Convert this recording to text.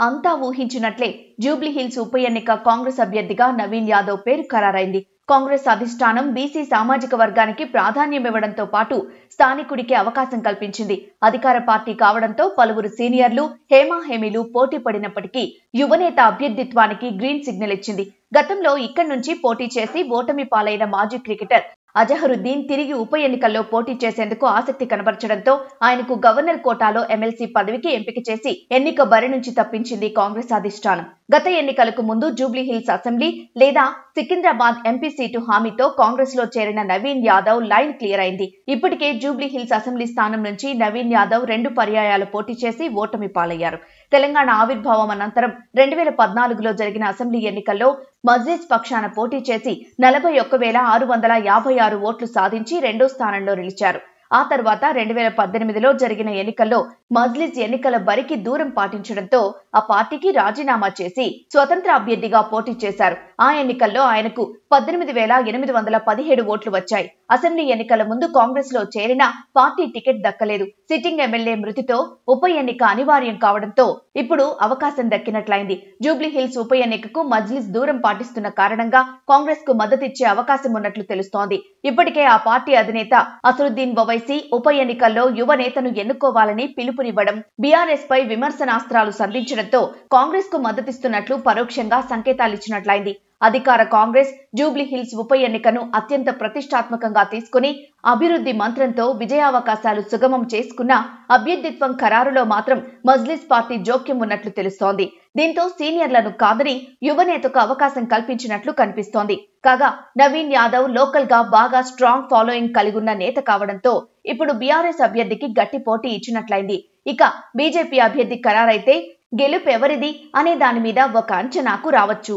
అంతా ఊహించినట్లే జూబ్లీహిల్స్ ఉప ఎన్నిక కాంగ్రెస్ అభ్యర్థిగా నవీన్ యాదవ్ పేరు ఖరారైంది. కాంగ్రెస్ అధిష్టానం బీసీ సామాజిక వర్గానికి ప్రాధాన్యమివ్వడంతో పాటు స్థానికుడికి అవకాశం కల్పించింది. అధికార పార్టీ కావడంతో పలువురు సీనియర్లు హేమాహేమీలు పోటీ పడినప్పటికీ యువనేత అభ్యర్థిత్వానికి గ్రీన్ సిగ్నల్ ఇచ్చింది. గతంలో ఇక్కడి నుంచి పోటీ చేసి ఓటమి పాలైన మాజీ క్రికెటర్ అజహరుద్దీన్ తిరిగి ఉప ఎన్నికల్లో పోటీ చేసేందుకు ఆసక్తి కనబర్చడంతో ఆయనకు గవర్నర్ కోటాలో ఎమ్మెల్సీ పదవికి ఎంపిక చేసి ఎన్నిక బరి నుంచి తప్పించింది కాంగ్రెస్ అధిష్టానం. గత ఎన్నికలకు ముందు జూబ్లీహిల్స్ అసెంబ్లీ లేదా సికింద్రాబాద్ ఎంపీ సీటు హామీతో కాంగ్రెస్ లో చేరిన నవీన్ యాదవ్ లైన్ క్లియర్ అయింది. ఇప్పటికే జూబ్లీహిల్స్ అసెంబ్లీ స్థానం నుంచి నవీన్ యాదవ్ 2 పర్యాయాలు పోటీ చేసి ఓటమి పాలయ్యారు. తెలంగాణ ఆవిర్భావం అనంతరం 2014లో జరిగిన అసెంబ్లీ ఎన్నికల్లో మజ్లిస్ పక్షాన పోటీ చేసి 41,656 ఓట్లు సాధించి 2వ స్థానంలో నిలిచారు. ఆ తర్వాత 2018లో జరిగిన ఎన్నికల్లో మజ్లిస్ ఎన్నికల బరికి దూరం పాటించడంతో ఆ పార్టీకి రాజీనామా చేసి స్వతంత్ర అభ్యర్థిగా పోటీ చేశారు. ఆ ఎన్నికల్లో ఆయనకు 18,817 ఓట్లు వచ్చాయి. అసెంబ్లీ ఎన్నికల ముందు కాంగ్రెస్ లో చేరిన పార్టీ టికెట్ దక్కలేదు. సిట్టింగ్ ఎమ్మెల్యే మృతితో ఉప ఎన్నిక అనివార్యం కావడంతో ఇప్పుడు అవకాశం దక్కినట్లయింది. జూబ్లీహిల్స్ ఉప ఎన్నికకు మజ్లిస్ దూరం పాటిస్తున్న కారణంగా కాంగ్రెస్ కు మద్దతిచ్చే అవకాశం ఉన్నట్లు తెలుస్తోంది. ఇప్పటికే ఆ పార్టీ అధినేత అసదుద్దీన్ ఓవైసీ ఉప ఎన్నికల్లో యువ నేతను ఎన్నుకోవాలని పిలుపునివ్వడం, బీఆర్ఎస్ పై విమర్శనాస్త్రాలు సంధించడంతో కాంగ్రెస్ కు మద్దతిస్తున్నట్లు పరోక్షంగా సంకేతాలిచ్చినట్లయింది. అధికార కాంగ్రెస్ జూబ్లీహిల్స్ ఉప ఎన్నికను అత్యంత ప్రతిష్టాత్మకంగా తీసుకుని అభివృద్ధి మంత్రంతో విజయావకాశాలు సుగమం చేసుకున్న అభ్యర్థిత్వం ఖరారులో మాత్రం మజ్లిస్ పార్టీ జోక్యం ఉన్నట్లు తెలుస్తోంది. దీంతో సీనియర్లను కాదని యువనేతకు అవకాశం కల్పించినట్లు కనిపిస్తోంది. కాగా నవీన్ యాదవ్ లోకల్ గా బాగా స్ట్రాంగ్ ఫాలోయింగ్ కలిగున్న నేత కావడంతో ఇప్పుడు బీఆర్ఎస్ అభ్యర్థికి గట్టి పోటీ ఇచ్చినట్లయింది. ఇక బీజేపీ అభ్యర్థి ఖరారైతే గెలుపెవరిది అనే దాని మీద ఒక అంచనాకు రావచ్చు.